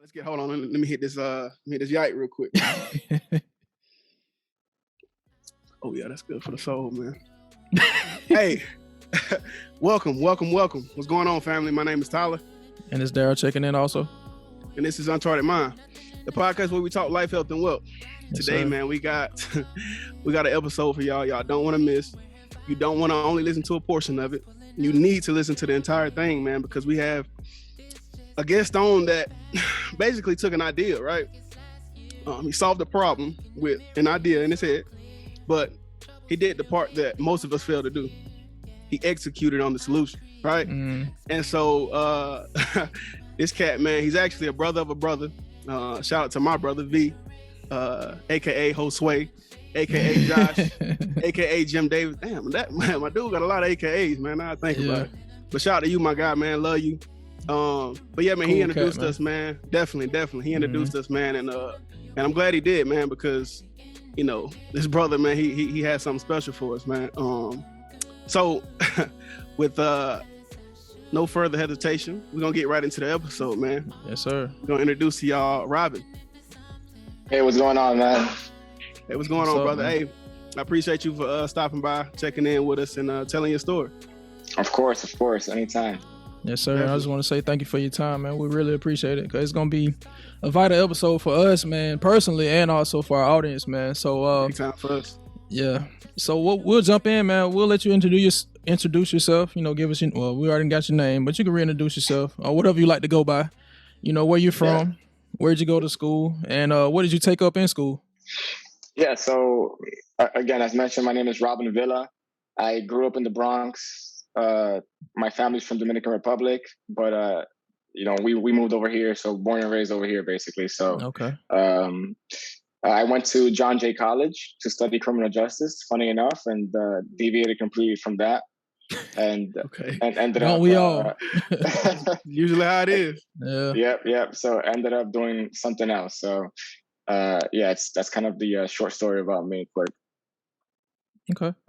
Let's get hold on. Let me hit this yike real quick. Oh yeah, that's good for the soul, man. Hey, welcome. What's going on, family? My name is Tyler. And it's Daryl checking in also. And this is Uncharted Mind, the podcast where we talk life, health, and wealth. Yes, Today, sir. man, we got an episode for y'all. Y'all don't want to miss. You don't want to only listen to a portion of it. You need to listen to the entire thing, man, because we have a guest on that basically took an idea, right? He solved a problem with an idea in his head, but he did the part that most of us fail to do. He executed on the solution, right? And so this cat, man, he's actually a brother of a brother. Shout out to my brother V, aka Josue, aka Josh, aka Jim Davis. Damn, that man, my dude got a lot of AKAs, man. Now I think about it. But shout out to you, my guy, man. Love you. But yeah, man, he introduced us, man. Definitely. He introduced us, man, and I'm glad he did, man, because you know, this brother, man, he had something special for us, man. So with no further hesitation, we're gonna get right into the episode, man. Yes, sir. We're gonna introduce to y'all Robin. Hey, what's going on, man? Hey, what's going on, brother? Man? Hey, I appreciate you for stopping by, checking in with us, and telling your story. Of course, anytime. Yes, sir. Definitely. I just want to say thank you for your time, man. We really appreciate it because it's going to be a vital episode for us, man, personally, and also for our audience, man. So, time for us. Yeah. So we'll jump in, man. We'll let you introduce yourself. You know, give us we already got your name, but you can reintroduce yourself or whatever you like to go by. You know, where you're from, where'd you go to school, and what did you take up in school? Yeah. So again, as mentioned, my name is Robin Villa. I grew up in the Bronx. My family's from Dominican Republic, but you know, we moved over here, so born and raised over here, basically. So okay. I went to John Jay College to study criminal justice, funny enough, and deviated completely from that, and and ended Don't up. We all usually how it is. Yeah. Yep. So ended up doing something else. So that's kind of the short story about me, quick.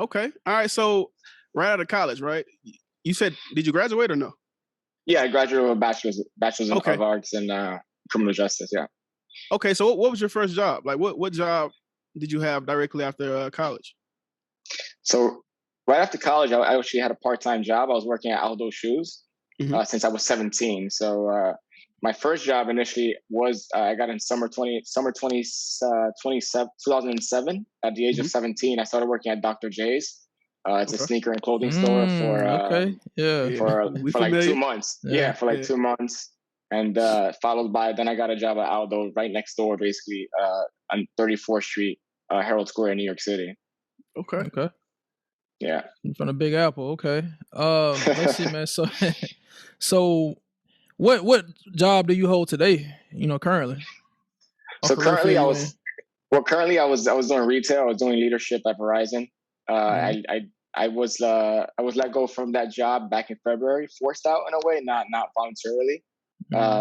Okay. All right. So right out of college, right? You said, did you graduate or no? Yeah, I graduated with a bachelor's of arts in criminal justice. Yeah. Okay, so what was your first job? Like, what job did you have directly after college? So right after college, I actually had a part-time job. I was working at Aldo Shoes since I was 17. So my first job initially was I got in summer 2007. At the age of 17, I started working at Dr. J's. It's a sneaker and clothing store for like 2 months. For like 2 months. And followed by, then I got a job at Aldo right next door, basically, on 34th Street, Herald Square in New York City. Okay. Yeah. From the Big Apple. Okay. Let's see, man. So what job do you hold today, you know, currently? So currently I was doing retail. I was doing leadership at Verizon. I was let go from that job back in February, forced out in a way, not voluntarily.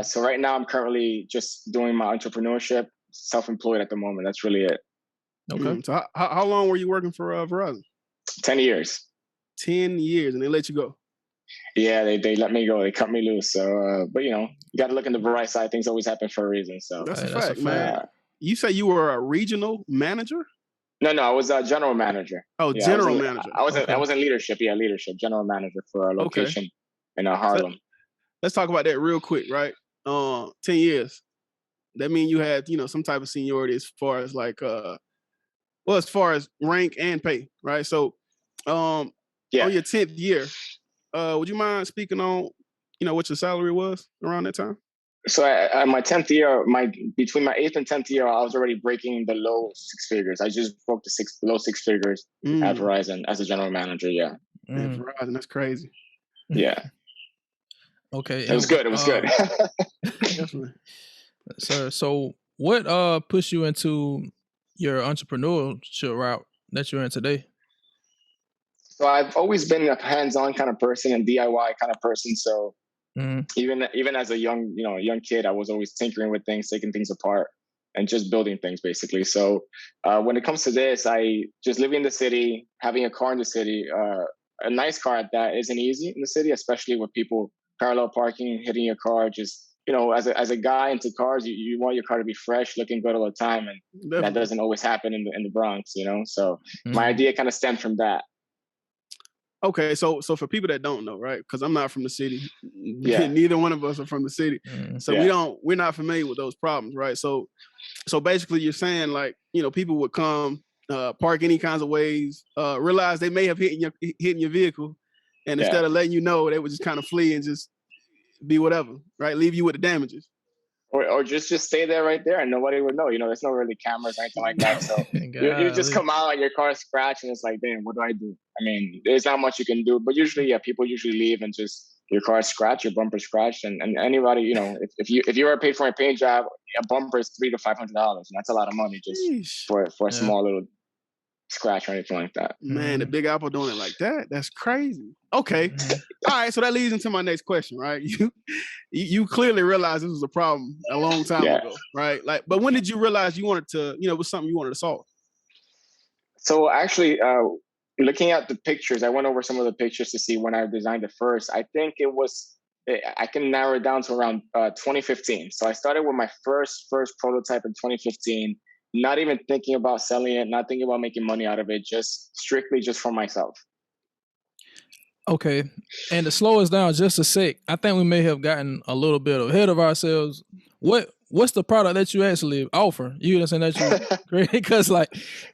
So right now I'm currently just doing my entrepreneurship, self-employed at the moment. That's really it. Okay. So how long were you working for Verizon? 10 years. 10 years, and they let you go? Yeah, they let me go. They cut me loose. So, but you know, you got to look in the bright side. Things always happen for a reason. So that's a fact, man. You say you were a regional manager? No, I was a general manager. Oh, yeah, general manager. I was in leadership. Yeah, leadership. General manager for a location in Harlem. Let's talk about that real quick, right? 10 years. That means you had, you know, some type of seniority as far as like, as far as rank and pay, right? So, on your 10th year, would you mind speaking on, you know, what your salary was around that time? So at my 10th year, between my 8th and 10th year, I was already breaking the low six figures. I just broke the low six figures at Verizon as a general manager. Yeah. At Verizon, that's crazy. Yeah. Okay. It was good. Definitely. So what pushed you into your entrepreneurship route that you're in today? So I've always been a hands-on kind of person and DIY kind of person. So even as a young kid, I was always tinkering with things, taking things apart, and just building things basically. So when it comes to this, I just living in the city, having a car in the city, a nice car at that isn't easy in the city, especially with people parallel parking, hitting your car, just as a guy into cars, you want your car to be fresh, looking good all the time, and Definitely. that doesn't always happen in the Bronx, So my idea kind of stemmed from that. Okay, so for people that don't know, right? Because I'm not from the city. Yeah. Neither one of us are from the city, so we're not familiar with those problems, right? So basically, you're saying like people would come, park any kinds of ways, realize they may have hitting your vehicle, and instead of letting you know, they would just kind of flee and just be whatever, right? Leave you with the damages. Or just stay there right there and nobody would know. There's no really cameras or anything like that. So you just come out, your car scratched, and it's like, damn, what do I do? I mean, there's not much you can do. But usually, people usually leave and just your car scratched, your bumper scratched, and anybody, if you ever paid for a paint job, a bumper is $300 to $500, and that's a lot of money just for a small little scratch or anything like that. Man, the Big Apple doing it like that? That's crazy. Okay. All right, so that leads into my next question, right? You clearly realized this was a problem a long time ago, right? Like, but when did you realize you wanted to, it was something you wanted to solve? So actually, looking at the pictures, I went over some of the pictures to see when I designed it first. I think I can narrow it down to around 2015. So I started with my first prototype in 2015. Not even thinking about selling it, not thinking about making money out of it, just strictly just for myself. Okay. And to slow us down just a sec, I think we may have gotten a little bit ahead of ourselves. What's the product that you actually offer? You understand that you create? Because like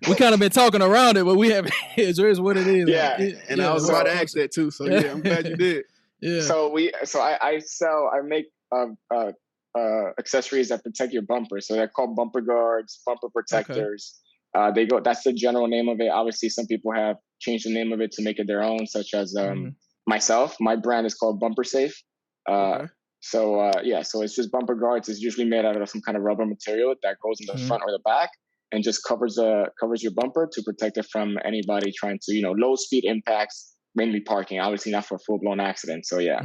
we kind of been talking around it, but we haven't addressed what it is. Yeah. I was about to ask that too. So yeah, I'm glad you did. Yeah. So I make accessories that protect your bumper. So they're called bumper guards, bumper protectors. Okay. That's the general name of it. Obviously, some people have changed the name of it to make it their own, such as myself. My brand is called BumperSafe. Okay. So it's just bumper guards. It's usually made out of some kind of rubber material that goes in the front or the back and just covers your bumper to protect it from anybody trying to, low speed impacts, mainly parking, obviously not for a full-blown accident. So yeah.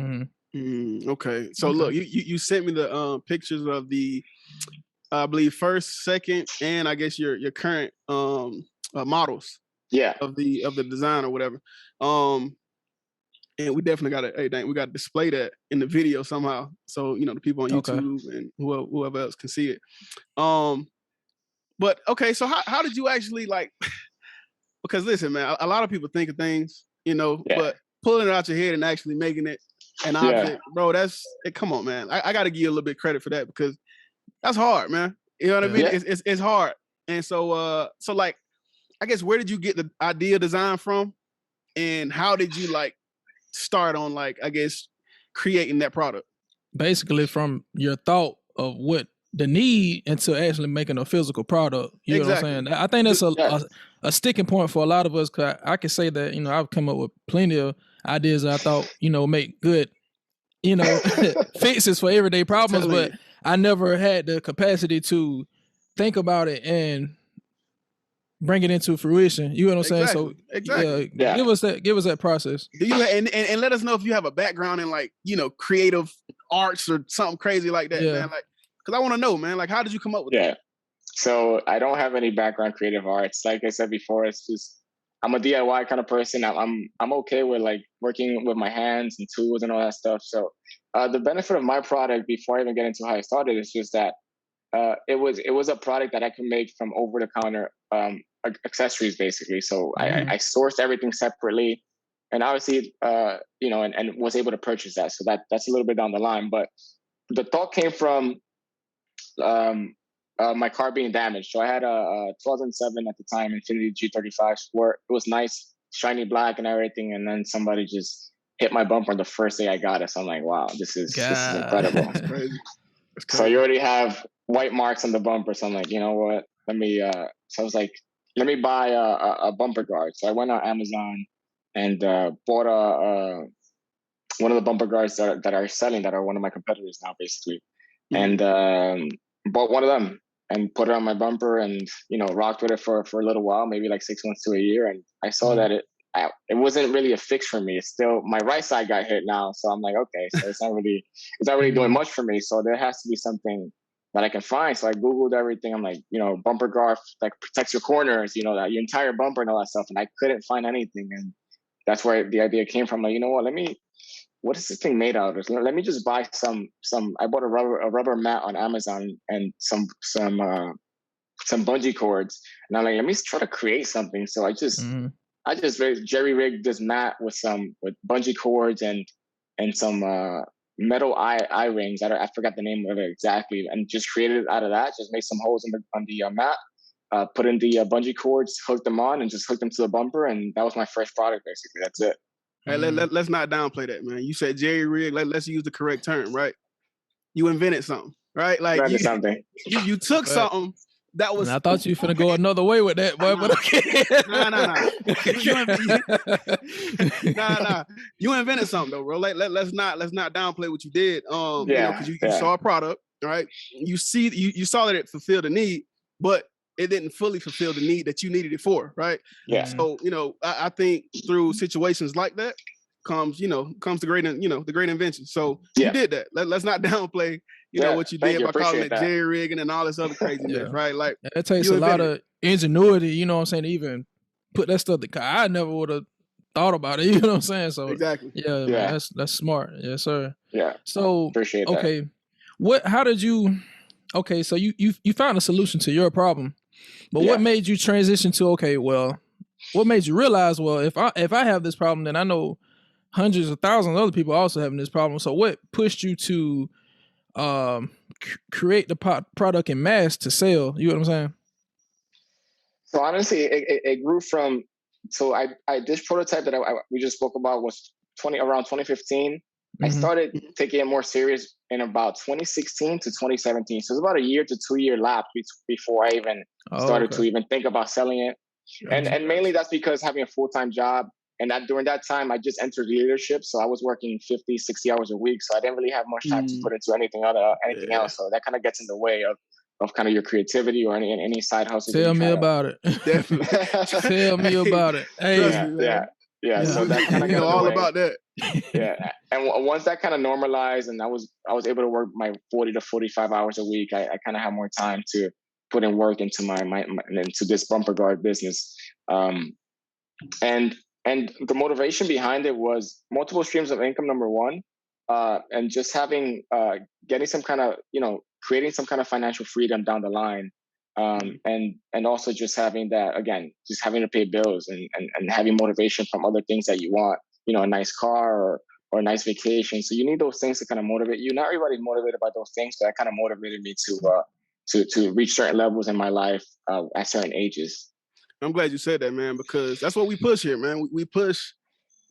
Okay. So look, you sent me the pictures of the, I believe, first, second, and I guess your current models. Yeah. Of the design or whatever. And we definitely got to display that in the video somehow. So the people on YouTube and whoever else can see it. But okay, so how did you actually like? Because listen, man, a lot of people think of things, but pulling it out your head and actually making it an object, bro, come on, man. I got to give you a little bit of credit for that because that's hard, man. You know what I mean? Yeah. It's hard. And so like, I guess, where did you get the idea design from? And how did you like start on like, I guess, creating that product? Basically from your thought of what the need into actually making a physical product. You know what I'm saying? I think that's a sticking point for a lot of us. Cause I can say that, I've come up with plenty of ideas that I thought, make good, fixes for everyday problems, but I never had the capacity to think about it and bring it into fruition. You know what I'm saying? So give us that process. Do you and let us know if you have a background in like, creative arts or something crazy like that, man. Like, because I want to know, man, like, how did you come up with that? So I don't have any background in creative arts. Like I said before, it's just, I'm a DIY kind of person. I'm okay with like working with my hands and tools and all that stuff. So the benefit of my product before I even get into how I started is just that it was a product that I could make from over the counter accessories basically. So I sourced everything separately, and obviously and was able to purchase that. So that's a little bit down the line. But the thought came from my car being damaged. So I had a 2007 at the time Infiniti G35 Sport. It was nice, shiny black and everything, and then somebody just hit my bumper the first day I got it. So I'm like, wow, this is incredible. That's crazy. So you already have white marks on the bumper. So I'm like, you know what? So I was like, let me buy a bumper guard. So I went on Amazon and bought one of the bumper guards that are selling, that are one of my competitors now, basically. And bought one of them and put it on my bumper and, rocked with it for a little while, maybe like 6 months to a year. And I saw that it wasn't really a fix for me. It's still, my right side got hit now. So I'm like, okay, so it's not really doing much for me. So there has to be something that I can find. So I Googled everything. I'm like, bumper guard that protects your corners, that your entire bumper and all that stuff. And I couldn't find anything. And that's where the idea came from. Like, you know what, let me what is this thing made out of? Let me just buy some. I bought a rubber mat on Amazon and some bungee cords, and I'm like, let me try to create something. So I just jerry rigged this mat with bungee cords and some metal eye rings. I forgot the name of it exactly, and just created it out of that. Just made some holes on the mat, put in the bungee cords, hooked them on, and just hooked them to the bumper, and that was my first product. Basically, that's it. Hey, let's not downplay that, man. You said jerry rig. Let's use the correct term, right? You invented something, right? Like you took something that was. And I thought you were finna go another way with that, boy. But okay. Nah. You invented something though, bro. Let's not downplay what you did. Because you saw a product, right? You saw that it fulfilled a need, but it didn't fully fulfill the need that you needed it for, right? Yeah. So, I think through situations like that comes the great, the great invention. So you did that. Let's not downplay, what you did by calling it jerry rigging and all this other craziness, right? Like it takes a lot of ingenuity, you know what I'm saying, to even put that stuff. I never would have thought about it, you know what I'm saying? So exactly. Yeah. Man, that's smart. Yes, sir. Yeah. So appreciate that. Okay. How did you? Okay, so you found a solution to your problem. But what made you transition to, what made you realize, if I have this problem, then I know hundreds of thousands of other people also having this problem. So what pushed you to create the product in mass to sell? You know what I'm saying? So honestly, it grew from, this prototype that we just spoke about was around 2015. I started taking it more serious in about 2016 to 2017. So it's about a year to 2 year lapse before I even started to even think about selling it. And mainly that's because having a full-time job, and during that time, I just entered leadership. So I was working 50, 60 hours a week. So I didn't really have much time to put into anything else. So that kind of gets in the way of kind of your creativity or any side hustle. Tell me about it. Definitely. Tell me about it. Hey. Yeah. So that kind of got all about that. Yeah. And once that kind of normalized, and I was able to work my 40 to 45 hours a week, I kind of have more time to put in work into my into this bumper guard business. And the motivation behind it was multiple streams of income, number one, and just getting some kind of, creating some kind of financial freedom down the line. And also just having that, again, just having to pay bills and having motivation from other things that you want, a nice car or a nice vacation. So you need those things to kind of motivate you. Not everybody's motivated by those things, but that kind of motivated me to reach certain levels in my life at certain ages. I'm glad you said that, man, because that's what we push here, man. We push,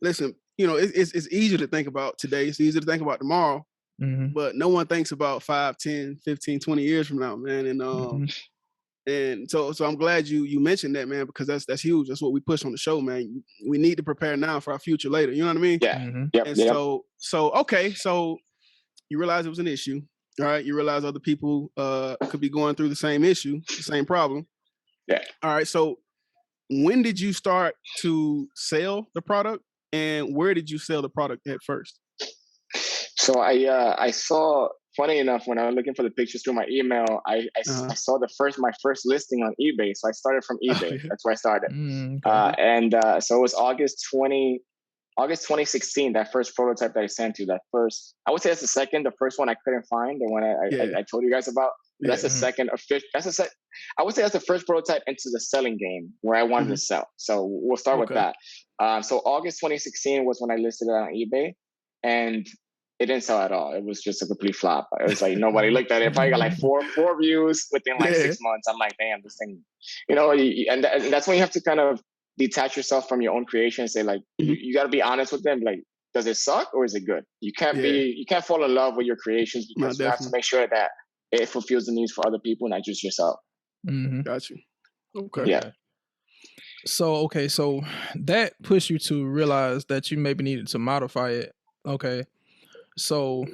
listen, it's easy to think about today. It's easy to think about tomorrow, but no one thinks about 5, 10, 15, 20 years from now, man. And and so I'm glad you mentioned that, man, because that's huge. That's what we push on the show, man. We need to prepare now for our future later. You know what I mean? Yeah. And so you realize it was an issue. All right. You realize other people could be going through the same issue, the same problem. Yeah. All right. So when did you start to sell the product, and where did you sell the product at first? So I saw, funny enough, when I was looking for the pictures through my email, I saw my first listing on eBay. So I started from eBay. That's where I started. So it was August 2016, that first prototype that I sent you. I would say that's the second. The first one I couldn't find, the one I told you guys about. That's the second official. I would say that's the first prototype into the selling game where I wanted to sell. So we'll start with that. So August 2016 was when I listed it on eBay, and it didn't sell at all. It was just a complete flop. It was like nobody looked at it. Probably got like four views within like 6 months. I'm like, damn, this thing, and that's when you have to kind of detach yourself from your own creation and say, like, you got to be honest with them. Like, does it suck or is it good? You can't fall in love with your creations, because you have to make sure that it fulfills the needs for other people, not just yourself. Got you. Okay. Yeah. So that pushed you to realize that you maybe needed to modify it. Okay. So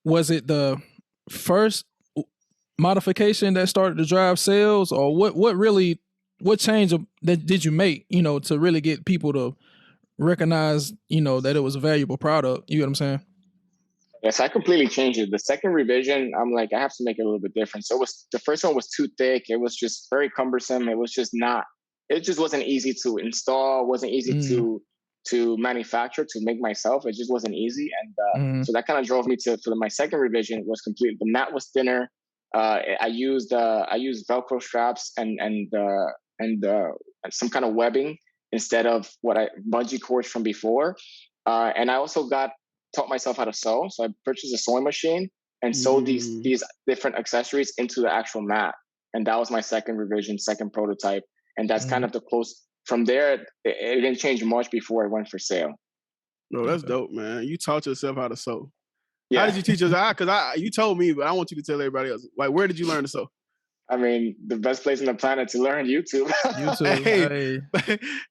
was it the first modification that started to drive sales, or what change that did you make, to really get people to recognize, that it was a valuable product? You know what I'm saying? Yes, I completely changed it. The second revision, I'm like, I have to make it a little bit different. So the first one was too thick. It was just very cumbersome. It just wasn't easy to install. Wasn't easy to manufacture, to make myself. It just wasn't easy. And so that kind of drove me to my second revision was complete. The mat was thinner. I used Velcro straps and some kind of webbing instead of bungee cords from before. And I also taught myself how to sew. So I purchased a sewing machine and sewed these different accessories into the actual mat. And that was my second revision, second prototype. And that's kind of the close. From there, it didn't change much before it went for sale. No, that's dope, man. You taught yourself how to sew. Yeah. How did you teach us? Because you told me, but I want you to tell everybody else. Like, where did you learn to sew? I mean, the best place on the planet to learn, YouTube. Hey.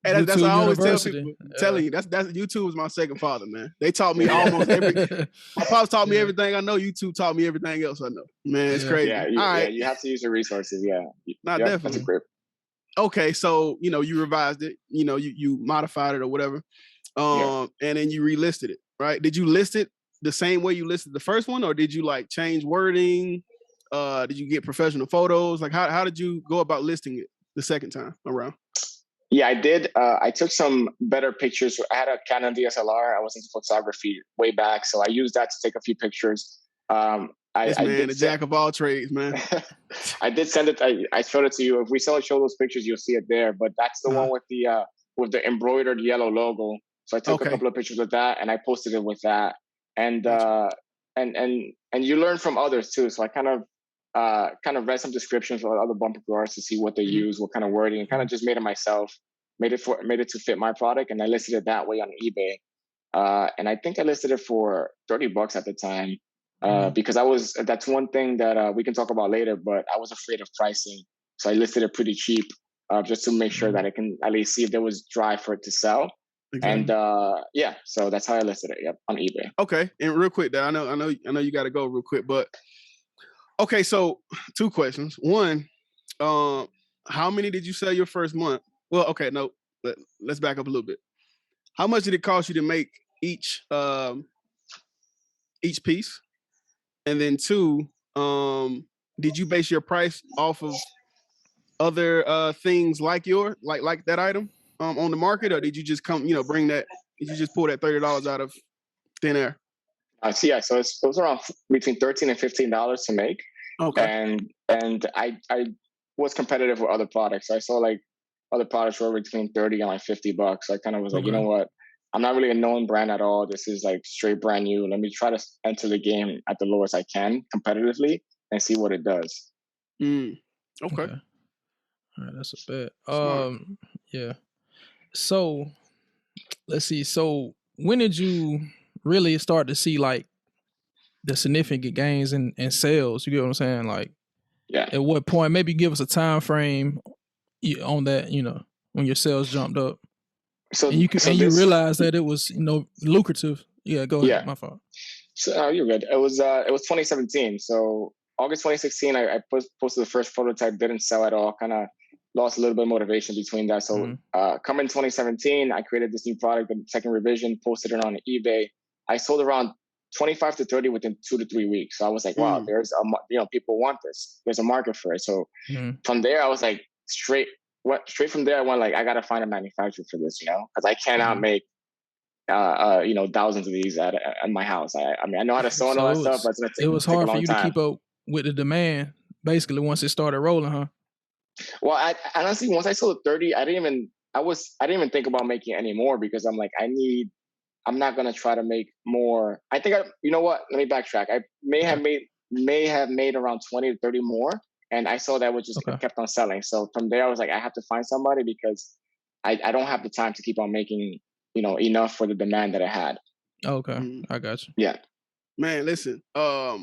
And that's what I always tell people. Telling you, that's YouTube is my second father, man. They taught me almost my pops taught me everything I know. YouTube taught me everything else I know. Man, it's crazy. Yeah, you have to use your resources. Yeah, definitely. That's a grip. Okay, so you revised it, you modified it or whatever, and then you relisted it, right? Did you list it the same way you listed the first one, or did you like change wording? Did you get professional photos? Like how did you go about listing it the second time around? Yeah, I did. I took some better pictures. I had a Canon DSLR. I was into photography way back, so I used that to take a few pictures. The jack of all trades, man. I did send it. I showed it to you. If we show those pictures, you'll see it there. But that's the one with the embroidered yellow logo. So I took a couple of pictures with that, and I posted it with that. And and you learn from others too. So I kind of read some descriptions of other bumper growers to see what they use, what kind of wording, and kind of just made it myself. Made it to fit my product, and I listed it that way on eBay. And I think I listed it for $30 at the time. Because that's one thing that we can talk about later, but I was afraid of pricing. So I listed it pretty cheap just to make sure that I can at least see if there was drive for it to sell. And so that's how I listed it on eBay. Okay. And real quick, I know you got to go real quick, but okay. So 2 questions. One, how many did you sell your first month? Well, okay, no, let's back up a little bit. How much did it cost you to make each piece? And then 2, did you base your price off of other things like that item on the market, or did you just bring that? Did you just pull that $30 out of thin air? So it was around between $13 and $15 to make. Okay. And I was competitive with other products. I saw like other products were between $30 and like $50. I kind of was like, you know what? I'm not really a known brand at all. This is like straight brand new. Let me try to enter the game at the lowest I can competitively and see what it does. Okay. All right, that's a bet. Yeah. So let's see. So when did you really start to see like the significant gains in sales? You get what I'm saying? Like, at what point? Maybe give us a time frame on that. When your sales jumped up. So you realized that it was lucrative. Yeah, go ahead. My fault. So you're good. It was 2017. So August 2016, I posted the first prototype. Didn't sell at all. Kind of lost a little bit of motivation between that. So coming 2017, I created this new product, the second revision. Posted it on eBay. I sold around 25 to 30 within 2 to 3 weeks. So I was like, wow, there's people want this. There's a market for it. So from there, I was like straight from there, I went like, I got to find a manufacturer for this, because I cannot make, thousands of these at my house. I mean, I know how to sew and all that stuff, but it's going to take it was hard for you to keep up with the demand, basically, once it started rolling, huh? Well, I honestly, once I sold 30, I didn't even think about making any more because I'm like, I'm not going to try to make more. I think you know what? Let me backtrack. I may have made around 20 to 30 more. And I saw that was just kept on selling. So from there, I was like, I have to find somebody because I don't have the time to keep on making, enough for the demand that I had. Okay. I got you. Yeah. Man, listen, I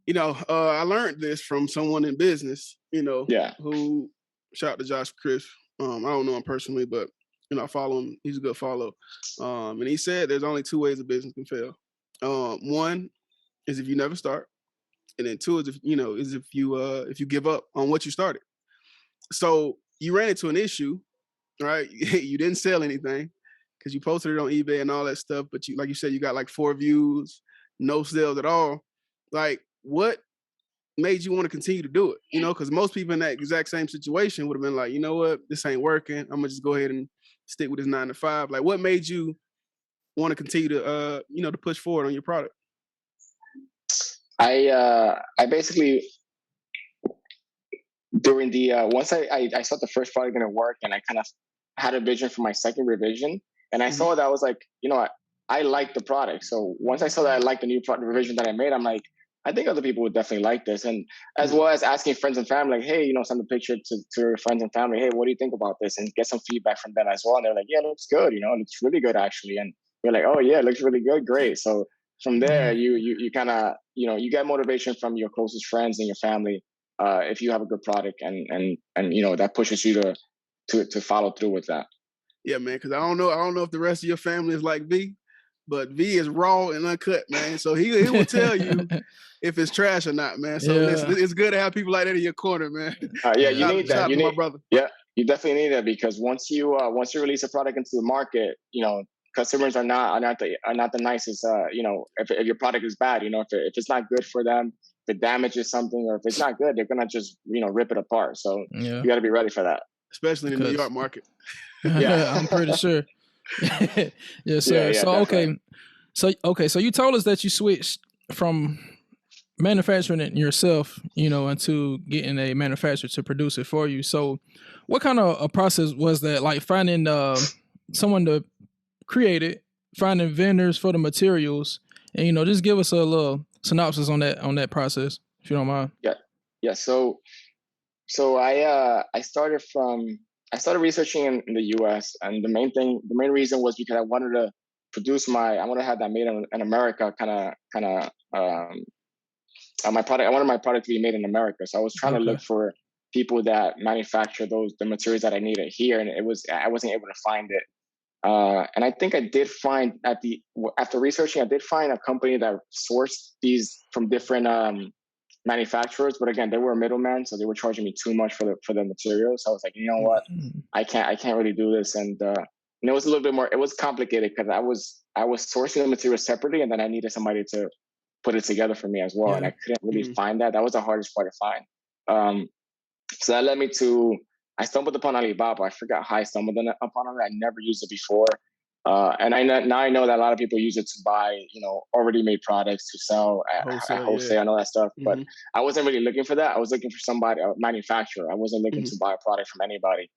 learned this from someone in business, who shout out to Josh Chris. I don't know him personally, but, I follow him. He's a good follow. And he said there's only 2 ways a business can fail. One is if you never start. And then 2 is if you give up on what you started. So you ran into an issue, right? You didn't sell anything because you posted it on eBay and all that stuff. But like you said, you got like 4 views, no sales at all. Like, what made you want to continue to do it? Because most people in that exact same situation would have been like, you know what, this ain't working. I'm gonna just go ahead and stick with this 9 to 5? Like, what made you want to continue to, to push forward on your product? I basically, during the once I saw the first product didn't work, and I kind of had a vision for my second revision, and I saw that I was like, I like the product. So once I saw that I liked the new product revision that I made, I'm like, I think other people would definitely like this. And as well as asking friends and family, like, hey, send a picture to your friends and family. Hey, what do you think about this? And get some feedback from them as well. And they're like, yeah, it looks good. It looks really good actually. And you're like, oh yeah, it looks really good. Great. So from there, you kind of, you get motivation from your closest friends and your family. If you have a good product and that pushes you to follow through with that. Yeah, man. Cause I don't know if the rest of your family is like V, but V is raw and uncut, man. So he will tell you if it's trash or not, man. So it's good to have people like that in your corner, man. You need that. You need, my brother. Yeah, you definitely need that, because once you release a product into the market, customers are not the nicest. If your product is bad, if it's not good for them, if it damages something, or if it's not good, they're gonna just rip it apart. So you got to be ready for that, especially in the New York market. Yeah, I'm pretty sure. Yes, sir. Yeah, so definitely. so you told us that you switched from manufacturing it yourself, into getting a manufacturer to produce it for you. So what kind of a process was that? Like finding someone to create it, finding vendors for the materials, and just give us a little synopsis on that process, if you don't mind. Yeah. So I started researching in the U.S. and the main reason was because I wanted to have that made in America, my product. I wanted my product to be made in America. So I was trying to look for people that manufacture the materials that I needed here, and I wasn't able to find it. And I think I did find after researching, I did find a company that sourced these from different manufacturers, but again, they were a middleman, so they were charging me too much for the materials. So I was like, you know what, I can't really do this, and it was a little bit more. It was complicated because I was sourcing the materials separately, and then I needed somebody to put it together for me as well, and I couldn't really find that. That was the hardest part to find. So that led me to. I stumbled upon Alibaba. I forgot how I stumbled upon it. I never used it before. And I know that a lot of people use it to buy, already made products to sell at wholesale and all that stuff. But I wasn't really looking for that. I was looking for somebody, a manufacturer. I wasn't looking to buy a product from anybody.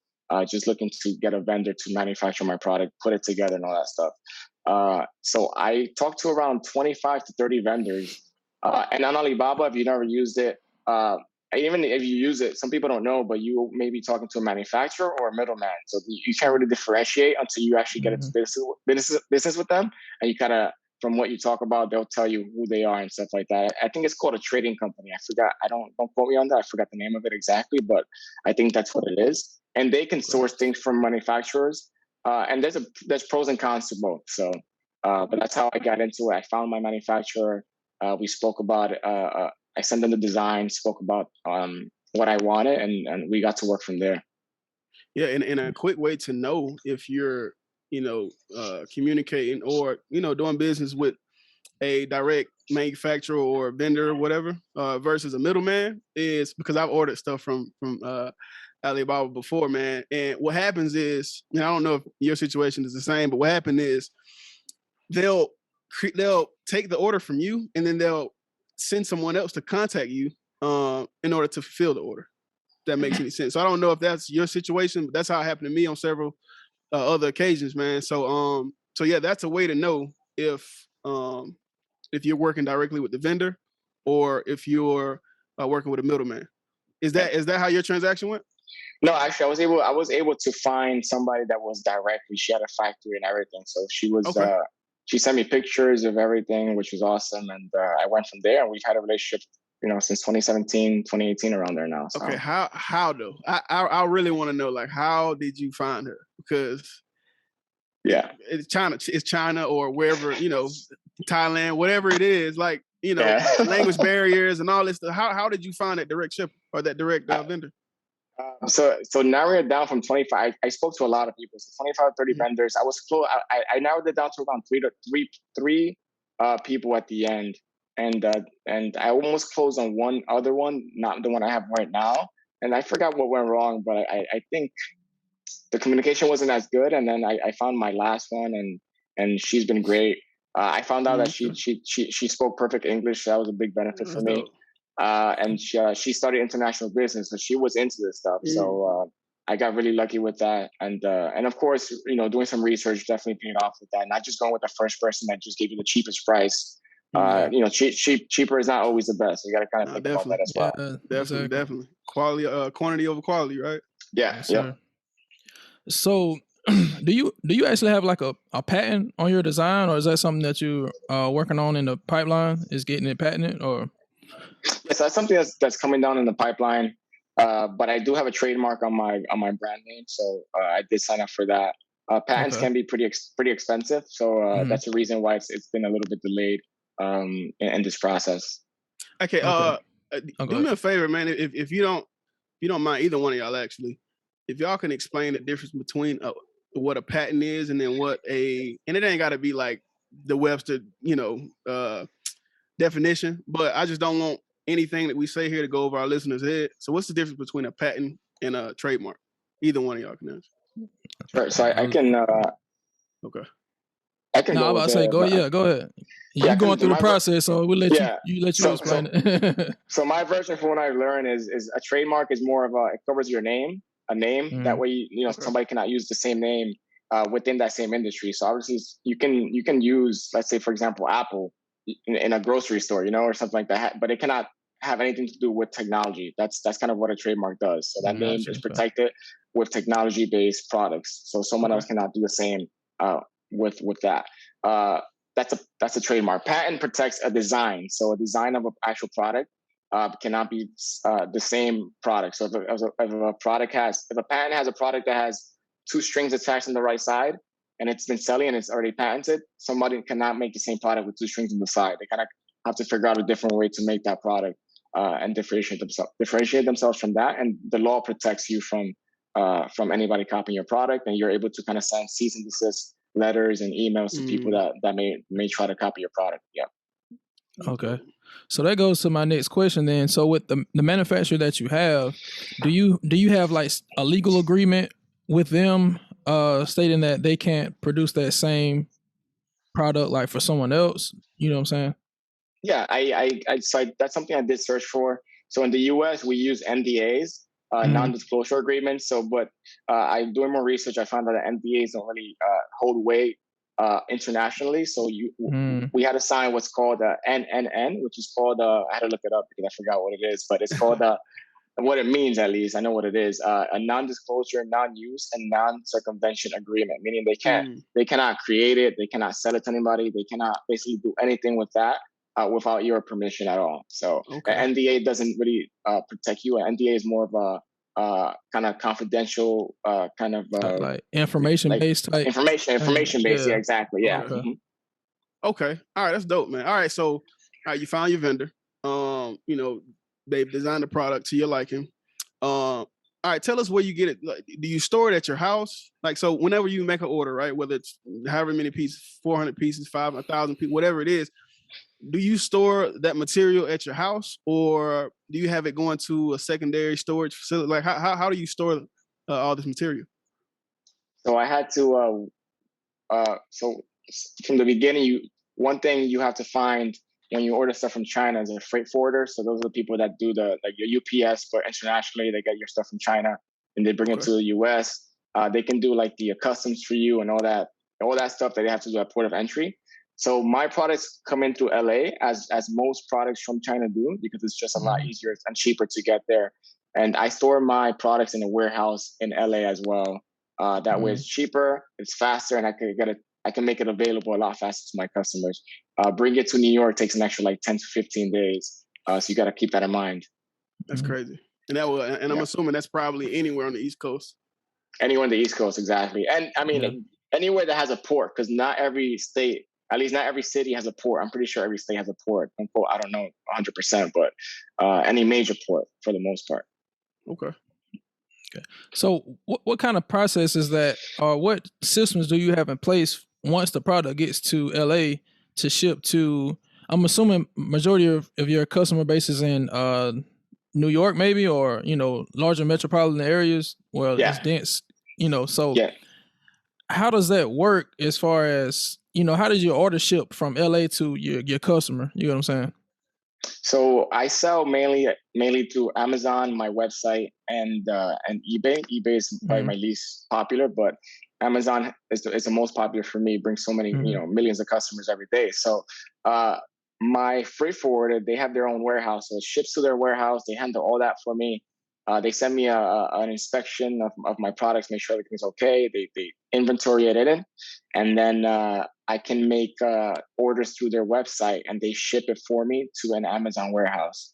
Just looking to get a vendor to manufacture my product, put it together and all that stuff. So I talked to around 25 to 30 vendors. And on Alibaba, if you never used it, even if you use it, some people don't know, but you may be talking to a manufacturer or a middleman. So you can't really differentiate until you actually get into business with them. And you kind of, from what you talk about, they'll tell you who they are and stuff like that. I think it's called a trading company. I forgot. Don't quote me on that. I forgot the name of it exactly, but I think that's what it is. And they can source things from manufacturers. And there's pros and cons to both. So, but that's how I got into it. I found my manufacturer. We spoke about it. I sent them the design, spoke about what I wanted, and we got to work from there. Yeah, and a quick way to know if you're, communicating or, doing business with a direct manufacturer or vendor or whatever versus a middleman is because I've ordered stuff from Alibaba before, man. And what happens is, I don't know if your situation is the same, but what happened is they'll take the order from you and then they'll send someone else to contact you in order to fulfill the order. If that makes any sense. So I don't know if that's your situation, but that's how it happened to me on several other occasions, man. So yeah, that's a way to know if you're working directly with the vendor or if you're working with a middleman. Is that how your transaction went? No, actually, I was able to find somebody that was directly. She had a factory and everything, so she was. Okay. She sent me pictures of everything, which was awesome. And I went from there, and we've had a relationship, since 2017, 2018, around there now. So. Okay, how though? I really want to know, like, how did you find her? Because it's China or wherever, Thailand, whatever it is, like, language barriers and all this stuff. How did you find that direct ship or that direct vendor? So narrowing it down from 25, I spoke to a lot of people. So 25, 30 vendors. I was close. I narrowed it down to around three people at the end, and I almost closed on one other one, not the one I have right now. And I forgot what went wrong, but I think the communication wasn't as good. And then I found my last one, and she's been great. I found out that she spoke perfect English. So that was a big benefit for me. And she started international business, so she was into this stuff. So I got really lucky with that. And of course, doing some research definitely paid off with that. Not just going with the first person that just gave you the cheapest price. Cheaper is not always the best. So you got to kind of think about that as well. Definitely. Quality, quantity over quality, right? Yeah. Yeah. So, do you actually have like a patent on your design, or is that something that you are working on in the pipeline? Is getting it patented, or? Yes, that's something that's coming down in the pipeline. But I do have a trademark on my brand name, so I did sign up for that. Patents can be pretty expensive, so that's the reason why it's been a little bit delayed in this process. Okay. Do me a favor, man. If you don't mind, either one of y'all actually, if y'all can explain the difference between what a patent is and then and it ain't got to be like the Webster, definition, but I just don't want anything that we say here to go over our listeners' head. So what's the difference between a patent and a trademark? Either one of y'all can answer. Right. So I can. Okay. I can. No, I'm about to say, go ahead. You're going through the process, so we'll let you explain it. So my version from what I learned is a trademark is more of it covers your name, a name. That way, somebody cannot use the same name within that same industry. So obviously, you can use, let's say, for example, Apple in a grocery store, or something like that, but it cannot have anything to do with technology. That's kind of what a trademark does. So that name is protected with technology-based products. So someone else cannot do the same with that. That's a trademark. Patent protects a design. So a design of an actual product cannot be the same product. So if a patent has a product that has two strings attached on the right side, and it's been selling and it's already patented, somebody cannot make the same product with two strings on the side. They kind of have to figure out a different way to make that product and differentiate themselves from that. And the law protects you from anybody copying your product, and you're able to kind of send cease and desist letters and emails to people that may try to copy your product. Yeah. Okay. So that goes to my next question then. So with the manufacturer that you have, do you have like a legal agreement with them stating that they can't produce that same product like for someone else? You know what I'm saying? Yeah, so that's something I did search for. So in the US, we use NDAs, non-disclosure agreements. So, but I doing more research, I found that NDAs don't really hold weight internationally. So we had to sign what's called NNN, which is called I had to look it up because I forgot what it is, but it's called what it means, at least I know what it is, a non-disclosure, non-use, and non-circumvention agreement, meaning they cannot create it, they cannot sell it to anybody, they cannot basically do anything with that without your permission at all. So an NDA doesn't really protect you. An NDA is more of a kind of confidential like information-based type. Information-based, yeah, exactly, yeah. Okay. Okay, all right, that's dope, man. All right, so all right, you found your vendor. They've designed the product to your liking. All right, tell us where you get it. Like, do you store it at your house? Like, so whenever you make an order, right, whether it's however many pieces, 400 pieces, 1,000 pieces, whatever it is, do you store that material at your house, or do you have it going to a secondary storage facility? Like, how do you store all this material? So I had to. So from the beginning, one thing you have to find when you order stuff from China is a freight forwarder. So those are the people that do your UPS, but internationally they get your stuff from China and they bring it to the US. They can do like the customs for you and all that stuff that they have to do at port of entry. So my products come in through LA as most products from China do, because it's just a lot easier and cheaper to get there. And I store my products in a warehouse in LA as well. That way it's cheaper, it's faster, and I can make it available a lot faster to my customers. Bring it to New York takes an extra like 10 to 15 days. So you got to keep that in mind. That's crazy. And I'm assuming that's probably anywhere on the East Coast. Anywhere on the East Coast, exactly. And I mean, anywhere that has a port, because not every state, at least not every city has a port. I'm pretty sure every state has a port. Unquote, I don't know 100%, but any major port for the most part. Okay. So what kind of process is that, or what systems do you have in place once the product gets to LA to ship to? I'm assuming majority of your customer base is in New York, maybe, or larger metropolitan areas where it's dense. So yeah. how does that work as far as, how does your order ship from LA to your customer? You know what I'm saying? So I sell mainly through Amazon, my website, and eBay. eBay is probably my least popular, but Amazon is the most popular for me. It brings so many, millions of customers every day. So my freight forwarder, they have their own warehouse, so it ships to their warehouse. They handle all that for me. They send me an inspection of my products, make sure everything's okay. They inventory it in, and then I can make orders through their website, and they ship it for me to an Amazon warehouse.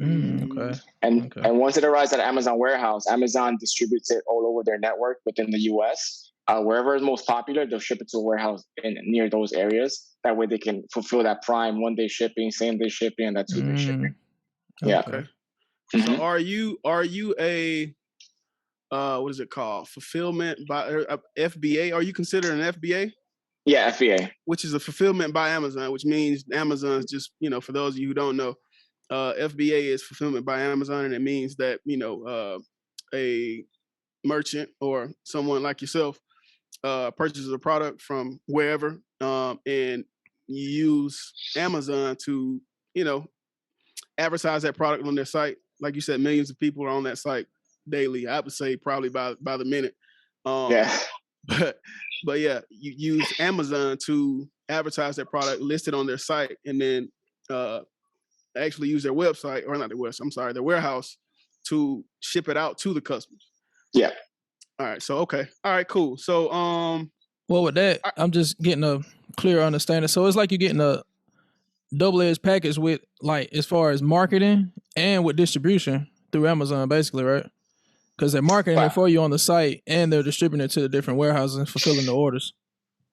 Okay. And once it arrives at an Amazon warehouse, Amazon distributes it all over their network within the U.S. Wherever is most popular, they'll ship it to a warehouse near those areas. That way, they can fulfill that Prime 1-day shipping, same-day shipping, and that 2-day shipping. Yeah. Okay. So are you a what is it called? Fulfillment by FBA? Are you considered an FBA? Yeah, FBA. Which is a fulfillment by Amazon, which means Amazon's just, for those of you who don't know, FBA is fulfillment by Amazon, and it means that, a merchant or someone like yourself purchases a product from wherever, and you use Amazon to, advertise that product on their site. Like you said, millions of people are on that site daily. I would say probably by the minute. Yeah. But yeah, you use Amazon to advertise their product, list it on their site, and then actually use their website, or not their website, I'm sorry, their warehouse to ship it out to the customers. Yeah. All right. So okay. All right. Cool. So well, with that, I'm just getting a clear understanding. So it's like you're getting a double-edged package with, like, as far as marketing and with distribution through Amazon, basically, right? Because they're marketing it for you on the site, and they're distributing it to the different warehouses and fulfilling the orders.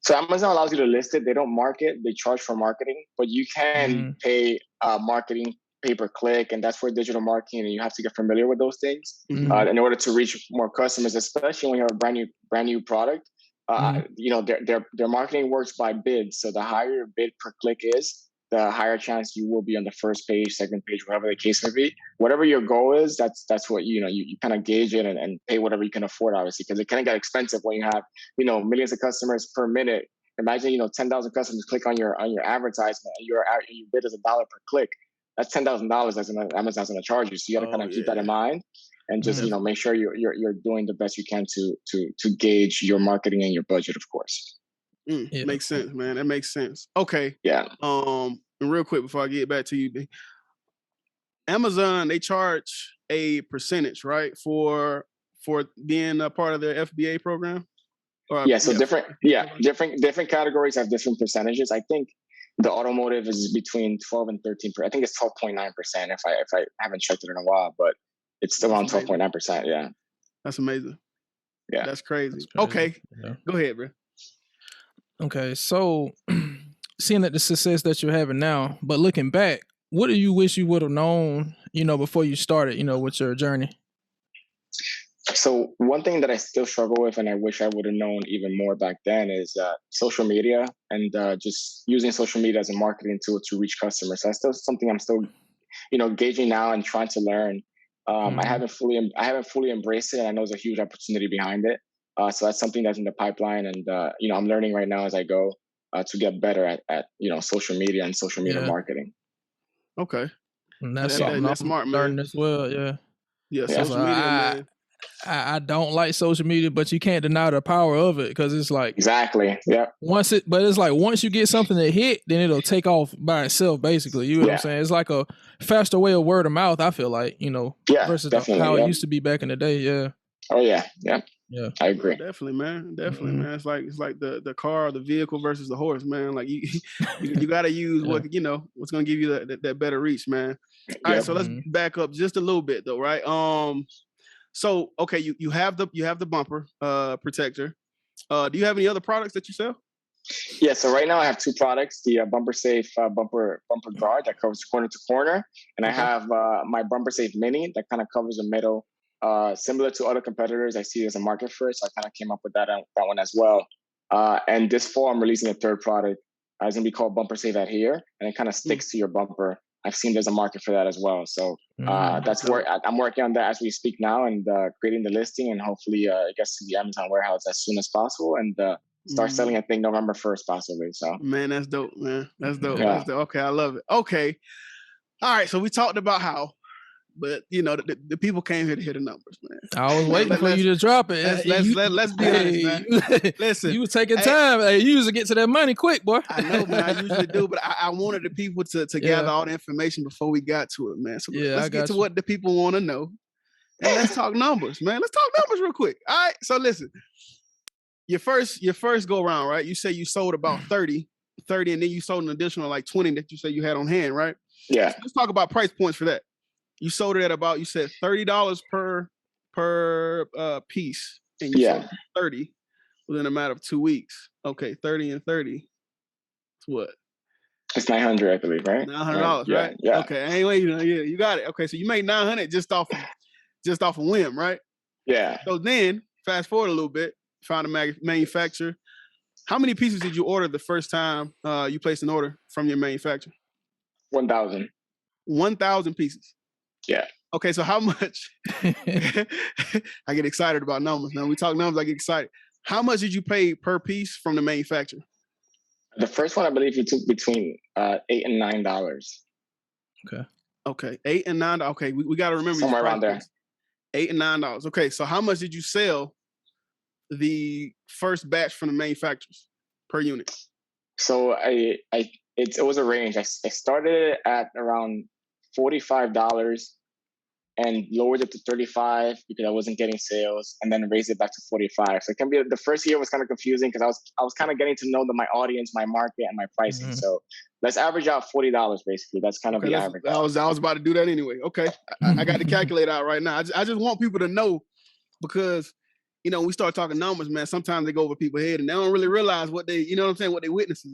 So Amazon allows you to list it. They don't market; they charge for marketing, but you can pay marketing pay-per-click, and that's for digital marketing. And you have to get familiar with those things in order to reach more customers, especially when you have a brand new product. Their marketing works by bids. So the higher your bid per click is, the higher chance you will be on the first page, second page, whatever the case may be. Whatever your goal is, that's what you kind of gauge it and pay whatever you can afford, obviously, because it can get expensive when you have millions of customers per minute. Imagine 10,000 customers click on your advertisement, and your bid is $1 per click. That's $10,000 that's Amazon's going to charge you. So you got to kind of keep that in mind, and just make sure you're doing the best you can to gauge your marketing and your budget, of course. Makes sense, man. That makes sense. Okay. Yeah. And real quick before I get back to you, Amazon, they charge a percentage, right, for being a part of their FBA program? So different categories have different percentages. I think the automotive is between 12 and 13%. I think it's 12.9% if I haven't checked it in a while, but it's around 12.9%. Yeah. That's amazing. Yeah. That's crazy. Okay. Yeah. Go ahead, bro. Okay, so seeing that the success that you're having now, but looking back, what do you wish you would have known, before you started, with your journey? So one thing that I still struggle with, and I wish I would have known even more back then, is social media and just using social media as a marketing tool to reach customers. That's still something I'm still, gauging now and trying to learn. I haven't fully embraced it, and I know there's a huge opportunity behind it. So that's something that's in the pipeline, and I'm learning right now as I go to get better at social media and social media marketing. Okay, and that's smart, man. Learning as well, yeah. Social media, man. I don't like social media, but you can't deny the power of it, because it's like exactly, yeah. Once you get something that hit, then it'll take off by itself, basically. You know what I'm saying? It's like a faster way of word of mouth, I feel like, versus how it used to be back in the day. Yeah. Oh yeah, yeah. Yeah, I agree. Definitely, man. Definitely, man. It's like the car, the vehicle versus the horse, man. Like you got to use what's going to give you that better reach, man. All right, so let's back up just a little bit, though, right? So okay, you have the bumper protector. Do you have any other products that you sell? Yeah, so right now I have two products: the BumperSafe bumper guard that covers corner to corner, and I have my BumperSafe Mini that kind of covers the middle. Similar to other competitors, I see there's a market for it, so I kind of came up with that one as well. And this fall, I'm releasing a third product. It's going to be called BumperSafe Adhere, and it kind of sticks to your bumper I've seen there's a market for that as well. So that's where I'm working on that as we speak now, and creating the listing, and hopefully it gets to the Amazon warehouse as soon as possible, and start selling, I think, November 1st possibly. So man, that's dope, man. That's dope. Yeah. That's dope. Okay, I love it. Okay, all right. So we talked about how, but you know, the people came here to hear the numbers, man. I was waiting for you to drop it. Let's be honest, man. Listen, you was taking time. Hey, you usually get to that money quick, boy. I know, man. I usually do, but I wanted the people to gather all the information before we got to it, man. So let's get to what the people want to know, and let's talk numbers, man. Let's talk numbers real quick. All right. So listen, your first go around, right? You say you sold about 30, and then you sold an additional like 20 that you say you had on hand, right? Yeah. So let's talk about price points for that. You sold it at about, you said $30 per piece, and you sold 30 within a matter of 2 weeks. Okay, 30 and 30. It's what? It's $900, I believe, right? $900, right? Yeah. Okay, anyway, you got it. Okay, so you made $900 just off a whim, right? Yeah. So then, fast forward a little bit, found a manufacturer. How many pieces did you order the first time you placed an order from your manufacturer? 1,000. 1,000 pieces. Yeah. Okay, so how much? I get excited about numbers. Now we talk numbers, I get excited. How much did you pay per piece from the manufacturer? The first one, I believe, you took between $8 and $9. Okay, $8 and $9. Okay, we got to remember somewhere around there. $8 and $9. Okay, so how much did you sell the first batch from the manufacturers per unit? So it was a range. I started at around $45 and lowered it to $35 because I wasn't getting sales, and then raised it back to $45. So it can be, the first year was kind of confusing because I was kind of getting to know my audience, my market, and my pricing. Mm-hmm. So let's average out $40 basically. That's kind of the average. I was about to do that anyway. Okay, I got the calculator out right now. I just want people to know, because you know, we start talking numbers, man. Sometimes they go over people's head and they don't really realize what they, you know what I'm saying, what they witnessing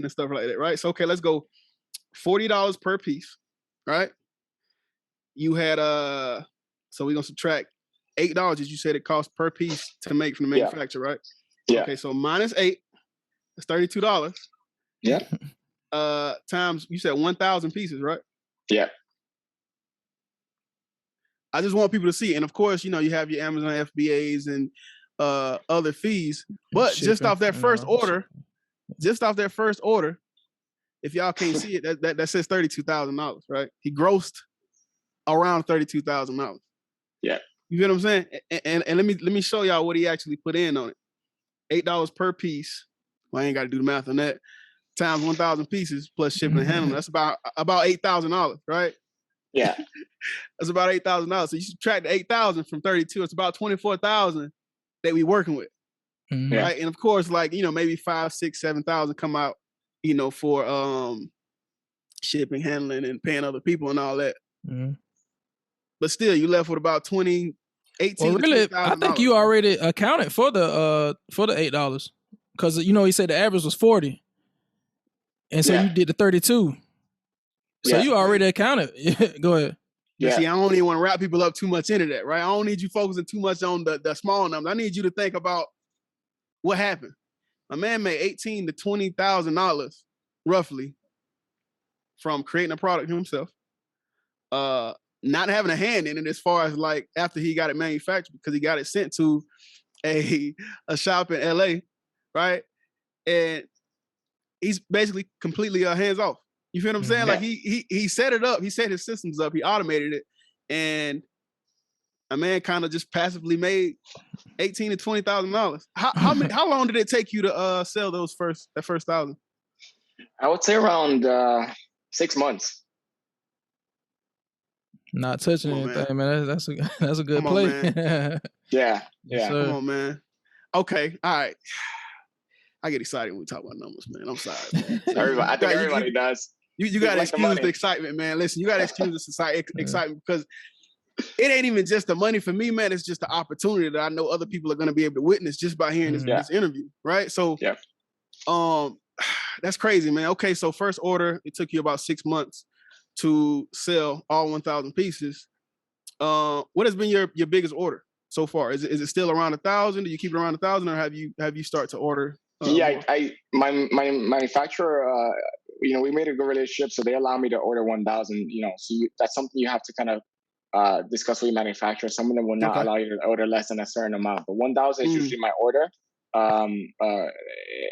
and stuff like that, right? So okay, let's go $40 per piece, right? You had so we're gonna subtract $8 as you said it cost per piece to make from the manufacturer, right? Yeah. Okay, so minus $8, that's $32. Yeah. Times, you said 1,000 pieces, right? Yeah. I just want people to see, and of course, you know, you have your Amazon FBAs and other fees, but shipping, just off that first order, if y'all can't see it, that says $32,000, right? He grossed around $32,000. Yeah. You get what I'm saying? And let me show y'all what he actually put in on it. $8 per piece. Well, I ain't got to do the math on that. Times 1,000 pieces plus shipping and handling. That's about $8,000, right? Yeah. That's about $8,000. So you subtract the 8,000 from 32. It's about 24,000 that we working with, right? And of course, like, you know, maybe 5, 6, 7,000 come out, you know, for shipping, handling, and paying other people and all that. Mm-hmm. But still, you left with about 18. Well, really, I think you already accounted for the $8 because you know he said the average was 40, and so you did the 32. So you already accounted. Go ahead. Yeah. See, I don't even want to wrap people up too much into that, right? I don't need you focusing too much on the small numbers. I need you to think about what happened. A man made $18,000 to $20,000 roughly from creating a product himself. Not having a hand in it as far as like after he got it manufactured, because he got it sent to a shop in LA, right? And he's basically completely hands off. You feel what I'm saying? Yeah. Like he set it up, he set his systems up, he automated it, and a man kind of just passively made $18,000 to $20,000. How long did it take you to sell that first 1,000? I would say around 6 months. Not touching anything, man. That's a good play. Yeah. Come on, man. Okay, all right. I get excited when we talk about numbers, man. I'm sorry, man. I think everybody does. You got to excuse the excitement, man. Listen, you got to excuse the excitement because it ain't even just the money for me, man. It's just the opportunity that I know other people are going to be able to witness just by hearing this interview, right? So, that's crazy, man. Okay, so first order, it took you about 6 months to sell all 1,000 pieces. What has been your biggest order so far? Is it still around 1,000? Do you keep it around 1,000, or have you start to order? My manufacturer, we made a good relationship. So they allow me to order 1,000. So that's something you have to kind of discuss with your manufacturer. Some of them will not allow you to order less than a certain amount, but 1,000 is usually my order.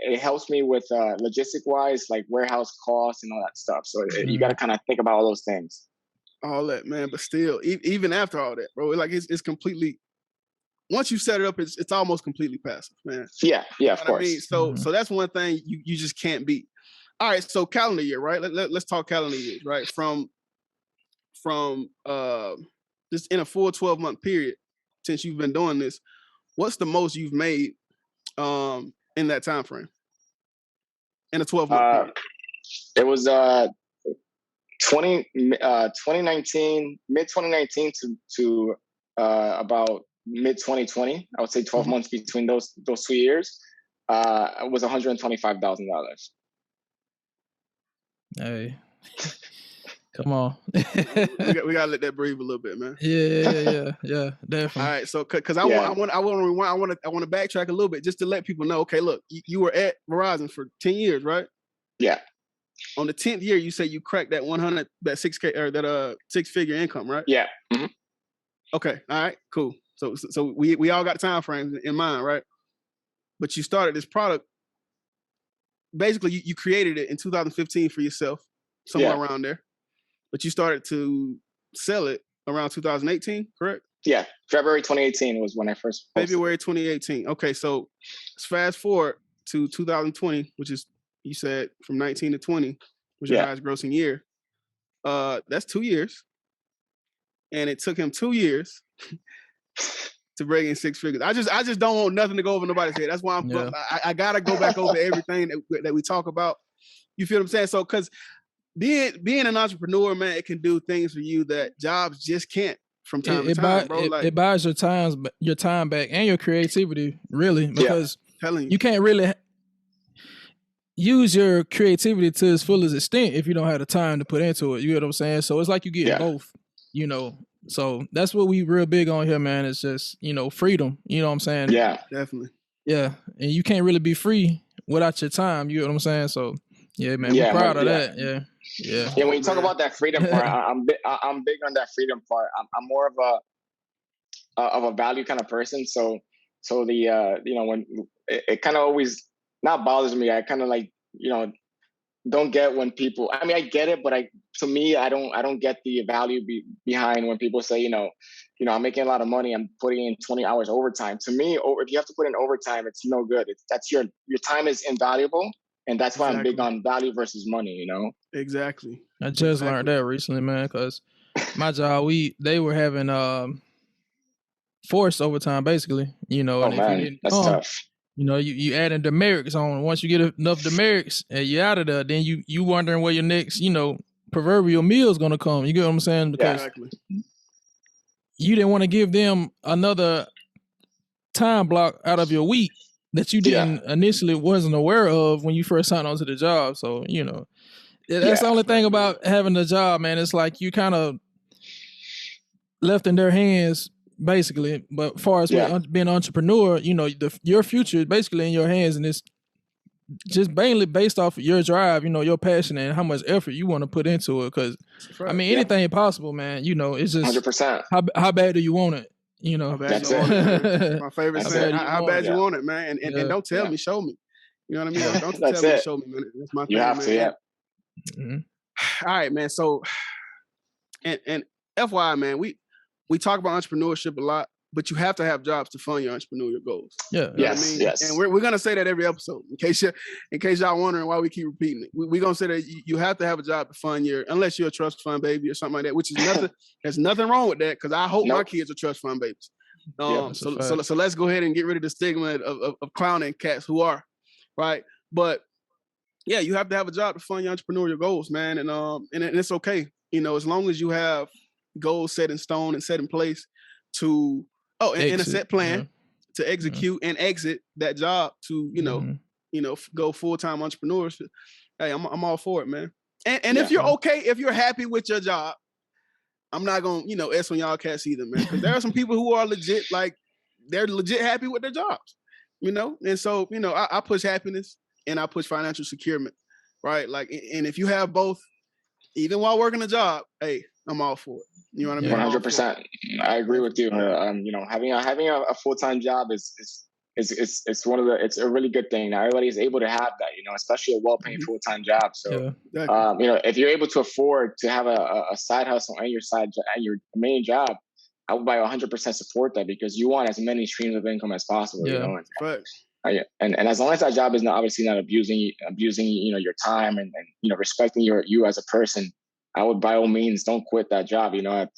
It helps me with logistic wise, like warehouse costs and all that stuff. So you got to kind of think about all those things. All that, man. But still, even after all that, bro, like it's completely. Once you set it up, it's almost completely passive, man. Yeah, of course. I mean? So that's one thing you just can't beat. All right, so calendar year, right? Let's talk calendar years, right? From just in a full 12-month period since you've been doing this, what's the most you've made in that time frame? In a 12-month period. It was 2019, mid 2019 to about mid 2020. I would say 12 months between those 2 years. It was $125,000. Hey, come on. we gotta let that breathe a little bit, man. Yeah, definitely. All right, so because I want to backtrack a little bit just to let people know. Okay, look, you were at Verizon for 10 years, right? Yeah. On the 10th year, you say you cracked that 100, that 6K or that 6-figure income, right? Yeah. Okay. All right. Cool. So we all got time frames in mind, right? But you started this product. Basically, you created it in 2015 for yourself, somewhere around there. But you started to sell it around 2018, correct? Yeah. February 2018 was when I first posted. February 2018. Okay, so let's fast forward to 2020, which is, you said, from 19 to 20 was your highest grossing year. That's 2 years. And it took him 2 years to bring in 6 figures. I just don't want nothing to go over nobody's head. That's why I gotta go back over everything that we talk about. You feel what I'm saying? So, because being an entrepreneur, man, it can do things for you that jobs just can't from time to time, bro. It buys your time back and your creativity, really, because you can't really use your creativity to its fullest extent if you don't have the time to put into it. You know what I'm saying? So it's like you get both, So that's what we real big on here, man. It's just, freedom. You know what I'm saying? Yeah, definitely. Yeah. And you can't really be free without your time. You know what I'm saying? So yeah, man, we're proud of that. Yeah. Yeah. When you talk about that freedom part, I'm big on that freedom part. I'm more of a value kind of person. So the when it kind of always not bothers me. I kind of like, don't get when people, I mean, I get it, but to me, I don't get the value behind when people say, I'm making a lot of money, I'm putting in 20 hours overtime. To me, if you have to put in overtime, it's no good. That's your time is invaluable. And that's why I'm big on value versus money, Exactly. I just learned that recently, man, because my job, they were having forced overtime, basically, Oh, man, that's tough. You adding demerits on. Once you get enough demerits and you're out of there, then you wondering where your next, proverbial meal is gonna come. You get what I'm saying? Because you didn't want to give them another time block out of your week that you didn't initially wasn't aware of when you first signed on to the job. So, that's the only thing about having the job, man. It's like you kind of left in their hands, basically. But as far as being an entrepreneur, your future is basically in your hands, and it's just mainly based off of your drive, your passion and how much effort you want to put into it. Because anything possible, man. It's just 100%. How bad do you want it? That's it. My favorite saying, how bad you want it, man. And don't tell me, show me. You know what I mean? Don't tell me, show me, man. That's my thing, you have man. to, yeah. All right, man. So, and FYI, man, we talk about entrepreneurship a lot, but you have to have jobs to fund your entrepreneurial goals. Yeah. Yes. Yes. And we're gonna say that every episode, in case y'all wondering why we keep repeating it. We're gonna say that you have to have a job to fund unless you're a trust fund baby or something like that, which is nothing. There's nothing wrong with that, because I hope my kids are trust fund babies. So let's go ahead and get rid of the stigma of clowning cats who are, right? But yeah, you have to have a job to fund your entrepreneurial goals, man. And it's okay, as long as you have goals set in stone and set in place to and a set plan to execute and exit that job to go full-time entrepreneurs. Hey, I'm all for it, man. And if you're okay, if you're happy with your job, I'm not gonna S on y'all cats either, man, because there are some people who are legit, like they're legit happy with their jobs, and so I push happiness and I push financial securement right? Like, and if you have both, even while working a job, hey, I'm all for it. You know what I mean? 100%. I agree with you. You know, having a full-time job is one of the, it's a really good thing. Now everybody is able to have that, you know, especially a well-paying full-time job. So, you know, if you're able to afford to have a side hustle and your main job, I would 100% support that, because you want as many streams of income as possible. You know, and as long as that job is not obviously not abusing you know, your time and you know, respecting you as a person, I would by all means don't quit that job. You know,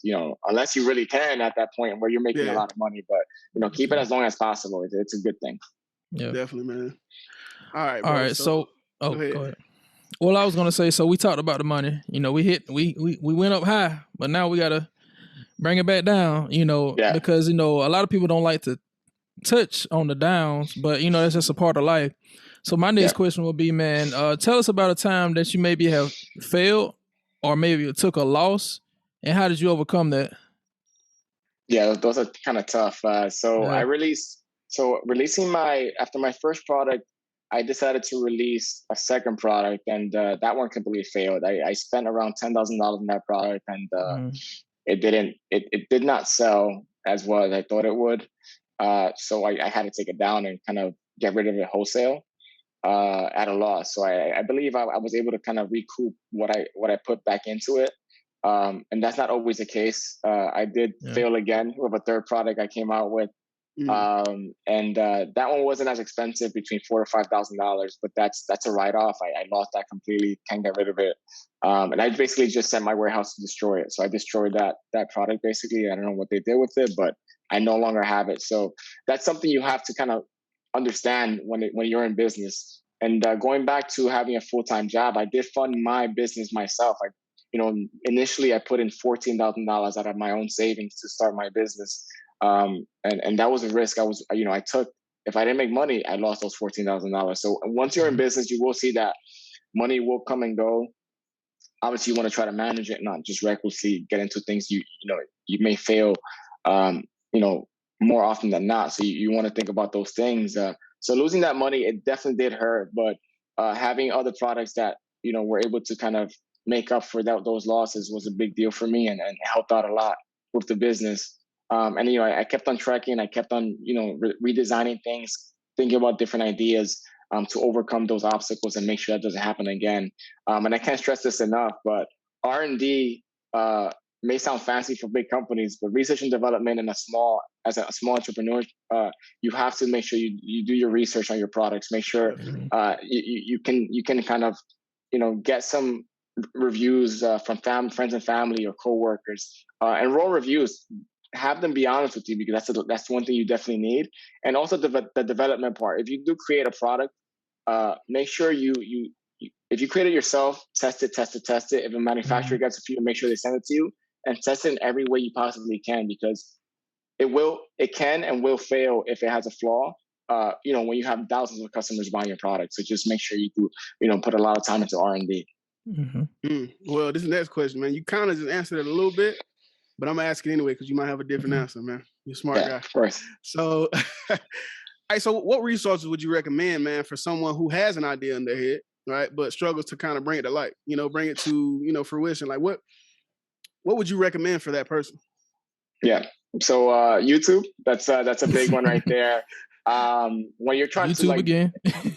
unless you really can at that point where you're making a lot of money. But you know, keep it as long as possible. It's a good thing. Yeah, definitely, man. All right, bro. All right. So go ahead. Well, I was gonna say, so we talked about the money. You know, we went up high, but now we gotta bring it back down. You know, because you know a lot of people don't like to touch on the downs, but you know that's just a part of life. So my next question will be, man, tell us about a time that you maybe have failed or maybe took a loss, and how did you overcome that? Yeah, those are kind of tough. Releasing after my first product, I decided to release a second product, and that one completely failed. I spent around $10,000 in that product, and it did not sell as well as I thought it would. So I had to take it down and kind of get rid of it wholesale at a loss. So I believe I was able to kind of recoup what I put back into it. And that's not always the case. I did fail again with a third product I came out with. And that one wasn't as expensive, between $4,000 to $5,000, but that's a write-off. I lost that completely, can't get rid of it. And I basically just sent my warehouse to destroy it. So I destroyed that product basically. I don't know what they did with it, but I no longer have it. So that's something you have to kind of understand when you're in business. And going back to having a full-time job, I did fund my business myself. Initially I put in $14,000 out of my own savings to start my business. And that was a risk I took. If I didn't make money, I lost those $14,000. So once you're in business, you will see that money will come and go. Obviously, you want to try to manage it, not just recklessly get into things you may fail, more often than not. So you want to think about those things. So losing that money, it definitely did hurt, but having other products that, were able to kind of make up for those losses was a big deal for me, and helped out a lot with the business. I kept on tracking. I kept on, redesigning things, thinking about different ideas to overcome those obstacles and make sure that doesn't happen again. And I can't stress this enough, but R&D may sound fancy for big companies, but research and development as a small entrepreneur, you have to make sure you do your research on your products. Make sure you can kind of, get some reviews from friends and family or coworkers, and raw reviews. Have them be honest with you, because that's one thing you definitely need. And also the development part. If you do create a product, make sure if you create it yourself, test it. If a manufacturer gets it for you, make sure they send it to you, and test it in every way you possibly can, because it can and will fail if it has a flaw. When you have thousands of customers buying your product. So just make sure you do, put a lot of time into R&D. Well, this next question, man, you kind of just answered it a little bit, but I'm gonna ask it anyway because you might have a different answer, man. You're a smart guy. Of course. So, so what resources would you recommend, man, for someone who has an idea in their head, right, but struggles to kind of bring it to light, bring it to, fruition? Like, what would you recommend for that person? Yeah. So YouTube, that's a big one right there. When you're trying YouTube again.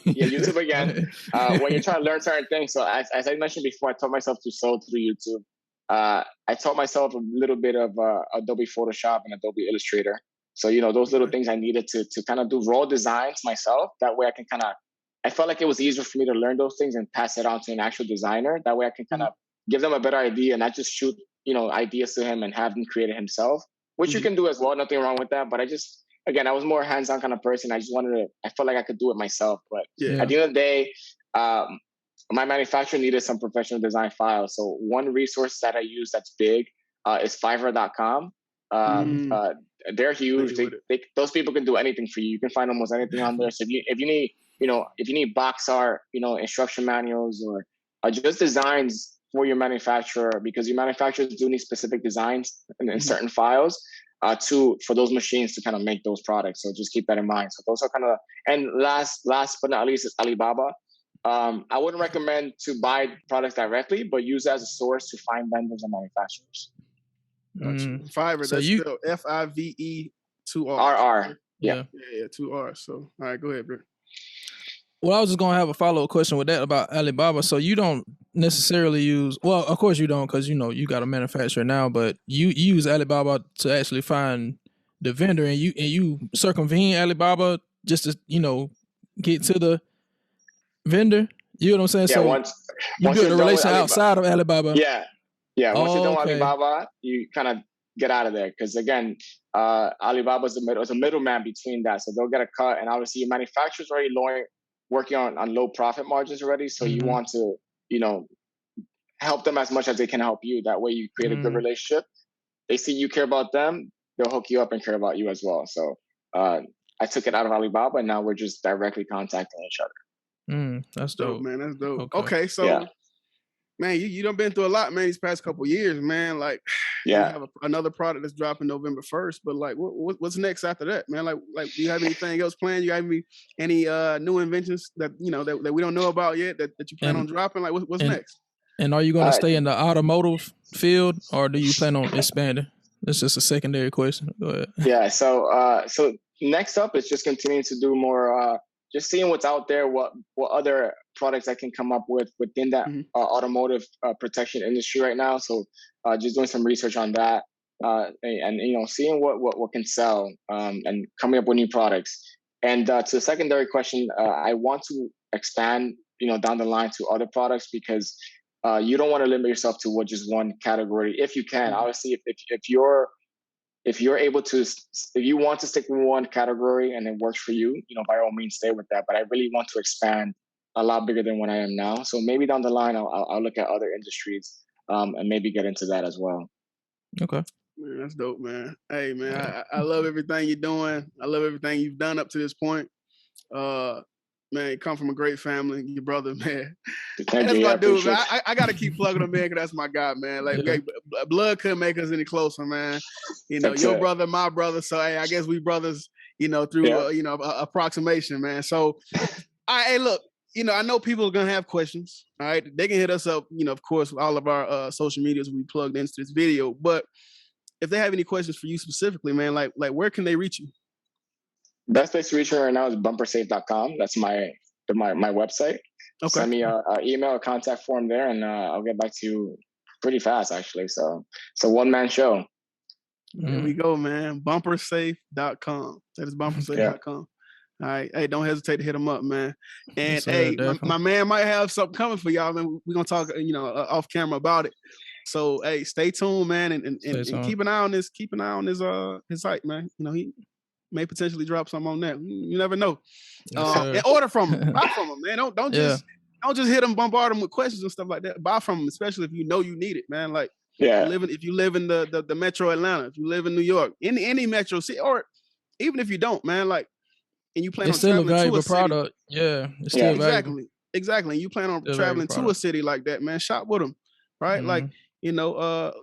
YouTube again. When you're trying to learn certain things. So as I mentioned before, I taught myself to sew through YouTube. I taught myself a little bit of Adobe Photoshop and Adobe Illustrator. So, those little things I needed to kind of do raw designs myself. That way I felt like it was easier for me to learn those things and pass it on to an actual designer. That way I can kind of give them a better idea and not just shoot, ideas to him and have him create it himself, which you can do as well. Nothing wrong with that. But I was more hands-on kind of person. I felt like I could do it myself. But at the end of the day, my manufacturer needed some professional design files. So one resource that I use that's big is Fiverr.com. They're huge. Those people can do anything for you. You can find almost anything on there. So if you need box art, instruction manuals, or just designs for your manufacturer, because your manufacturers do need specific designs in certain files for those machines to kind of make those products. So just keep that in mind. So those are kind of, and last but not least is Alibaba. I wouldn't recommend to buy products directly, but use it as a source to find vendors and manufacturers. Fiverr, So that's spelled FIVE 2 R's. RR. Yeah, 2 R's. So, all right, go ahead, bro. Well, I was just gonna have a follow-up question with that about Alibaba. So you don't necessarily use, well, of course you don't, because you got a manufacturer now, but you use Alibaba to actually find the vendor, and you circumvent Alibaba just to get to the vendor. You know what I'm saying? Yeah, so once you build a relation outside of Alibaba. Yeah. Once you're done with Alibaba, you kind of get out of there, because again, Alibaba's a middleman between that, so they'll get a cut, and obviously your manufacturer's already working on low profit margins already, so you want to help them as much as they can help you. That way you create a good relationship. They see you care about them, they'll hook you up and care about you as well. So I took it out of Alibaba, and now we're just directly contacting each other. That's dope, man. That's dope. Okay, so man, you done been through a lot, man, these past couple of years, man. Like, you have another product that's dropping November 1st, but like, what's next after that, man? Like, do you have anything else planned? You have any new inventions that that we don't know about yet that you plan on dropping? Like, what's next? And are you going to stay in the automotive field, or do you plan on expanding? That's just a secondary question. Go ahead. Yeah. So next up is just continuing to do more. Just seeing what's out there, what other products I can come up with within that automotive protection industry right now. So just doing some research on that, and seeing what can sell, and coming up with new products. And to the secondary question, I want to expand, down the line to other products, because you don't want to limit yourself to just one category if you can. Obviously, if you're able to, if you want to stick with one category and it works for you, by all means stay with that. But I really want to expand a lot bigger than what I am now. So maybe down the line, I'll look at other industries, and maybe get into that as well. Okay. Man, that's dope, man. Hey, man, I love everything you're doing. I love everything you've done up to this point. Man, you come from a great family. Your brother, man. That's my dude, man. I got to keep plugging him in, because that's my guy, man. Like, blood couldn't make us any closer, man. Your brother, my brother. So, hey, I guess we brothers, through, approximation, man. So, hey, look, I know people are going to have questions, all right? They can hit us up, of course, all of our social medias we plugged into this video. But if they have any questions for you specifically, man, like where can they reach you? Best place to reach me right now is BumperSafe.com. That's my website. Okay. Send me an email or contact form there, and I'll get back to you pretty fast, actually. So it's a one-man show. There we go, man. BumperSafe.com. That is BumperSafe.com. All right. Hey, don't hesitate to hit them up, man. And hey, my man might have something coming for y'all, man. We're gonna talk, off camera about it. So hey, stay tuned, man, and keep an eye on this. Keep an eye on his site, man. He may potentially drop something on that. You never know. And order from him. Buy from him, man. Don't just hit him, bombard him with questions and stuff like that. Buy from him, especially if you need it, man. Like, if you live in the metro Atlanta, if you live in New York, in any metro city, or even if you don't, man, like, and you plan on still traveling a valuable to a city, product. Yeah, it's still valuable. Exactly. And you plan on traveling to a city like that, man. Shop with them, right? Like, we got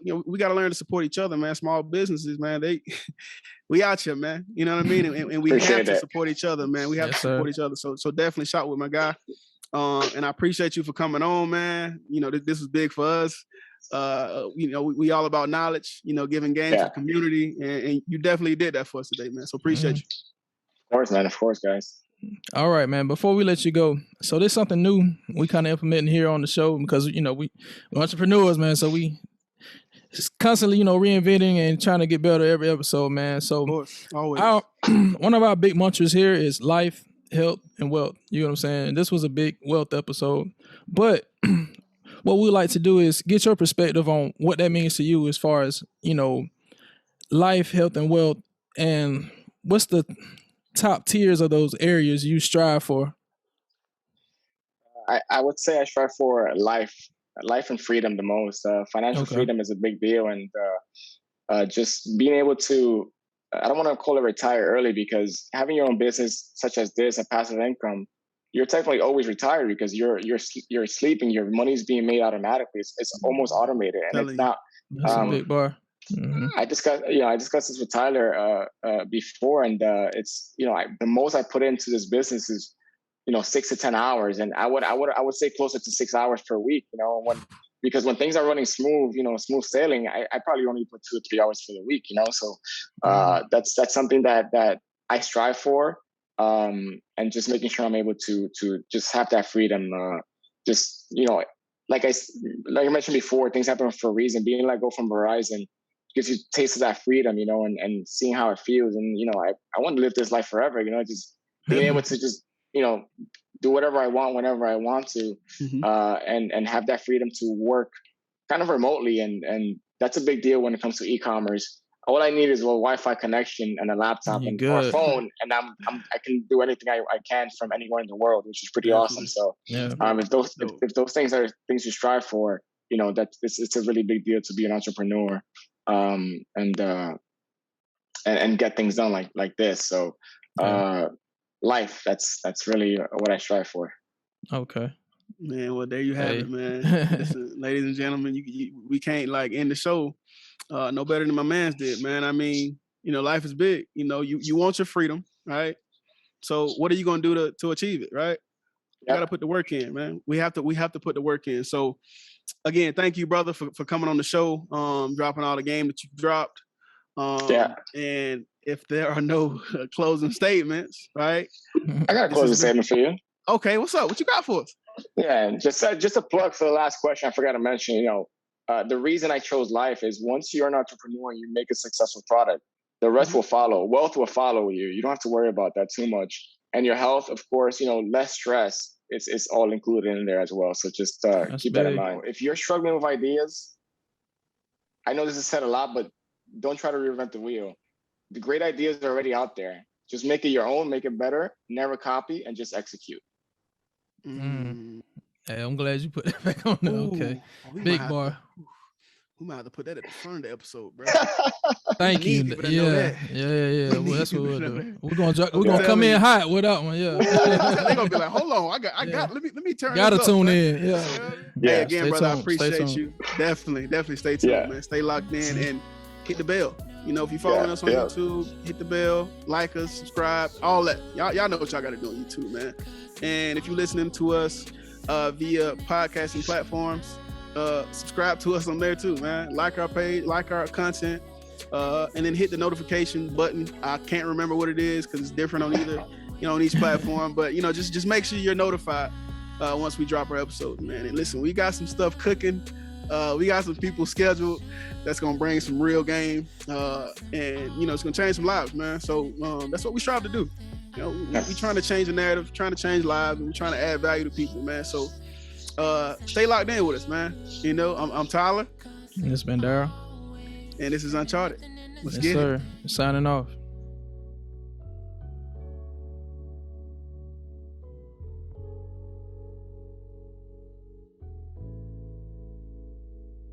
to learn to support each other, man. Small businesses, man. We out here, man. You know what I mean? And we have to support each other, man. We have to support each other. So definitely shop with my guy. And I appreciate you for coming on, man. This is big for us. We all about knowledge, giving game to the community. And you definitely did that for us today, man. So appreciate you. Of course, man. Of course, guys. All right, man. Before we let you go, so there's something new we kind of implementing here on the show, because we're entrepreneurs, man. So we constantly, reinventing and trying to get better every episode, man. So of course, always. One of our big mantras here is life, health, and wealth. You know what I'm saying? This was a big wealth episode, but what we like to do is get your perspective on what that means to you as far as life, health, and wealth, and what's the top tiers of those areas you strive for? I would say I strive for life and freedom the most. Financial freedom is a big deal, and just being able to, I don't want to call it retire early, because having your own business such as this, a passive income, you're technically always retired, because you're sleeping, your money's being made automatically. It's almost automated, and it's not. That's a big bar. Mm-hmm. I discussed this with Tyler before, and it's the most I put into this business is 6 to 10 hours. And I would say closer to 6 hours per week, because when things are running smooth, smooth sailing, I probably only put 2 or 3 hours for the week, So that's something that I strive for. And just making sure I'm able to just have that freedom. Like I mentioned before, things happen for a reason. Being let go from Verizon gives you taste of that freedom, and seeing how it feels. And, I want to live this life forever, just being able to just, do whatever I want, whenever I want to, and have that freedom to work kind of remotely. And that's a big deal when it comes to e-commerce. All I need is a Wi-Fi connection and a laptop or a phone, and I can do anything I can from anywhere in the world, which is pretty awesome. So, if those things are things you strive for, it's a really big deal to be an entrepreneur, and get things done like this. So, life, that's really what I strive for. Okay. Man, well, there you have it, man. Listen, ladies and gentlemen, we can't end the show no better than my man's did, man. I mean, life is big. You want your freedom, right? So what are you going to do to achieve it, right? You got to put the work in, man. We have to put the work in. So again, thank you, brother, for coming on the show, dropping all the game that you dropped. And if there are no closing statements, right? I got a closing statement for you. Okay, what's up? What you got for us? Yeah, just a plug for the last question. I forgot to mention, the reason I chose life is once you're an entrepreneur and you make a successful product, the rest will follow. Wealth will follow you. You don't have to worry about that too much. And your health, of course, less stress. It's all included in there as well. So just keep that in mind. If you're struggling with ideas, I know this is said a lot, but don't try to reinvent the wheel. The great ideas are already out there. Just make it your own, make it better, never copy, and just execute. Hey, I'm glad you put that back on there. Okay. Big bar. We might have to put that at the front of the episode, bro. Thank you. Yeah. Well, that's what we'll do. We're gonna come in hot with that one. Yeah. They're gonna be like, hold on, I got. Let me turn. Gotta this tune up, in. Yeah. Hey, again, brother, I appreciate you. Definitely stay tuned, man. Stay locked in and hit the bell. If you're following us on YouTube, hit the bell, like us, subscribe, all that. Y'all know what y'all got to do on YouTube, man. And if you're listening to us via podcasting platforms, subscribe to us on there too, man. Like our page, like our content, and then hit the notification button. I can't remember what it is because it's different on either, on each platform. But just make sure you're notified once we drop our episodes, man. And listen, we got some stuff cooking. We got some people scheduled that's gonna bring some real game, and it's gonna change some lives, man. So that's what we strive to do. We trying to change the narrative, trying to change lives, and we're trying to add value to people, man. So stay locked in with us, man. I'm Tyler. And it's been Daryl. And this is Uncharted. Let's get it. Signing off.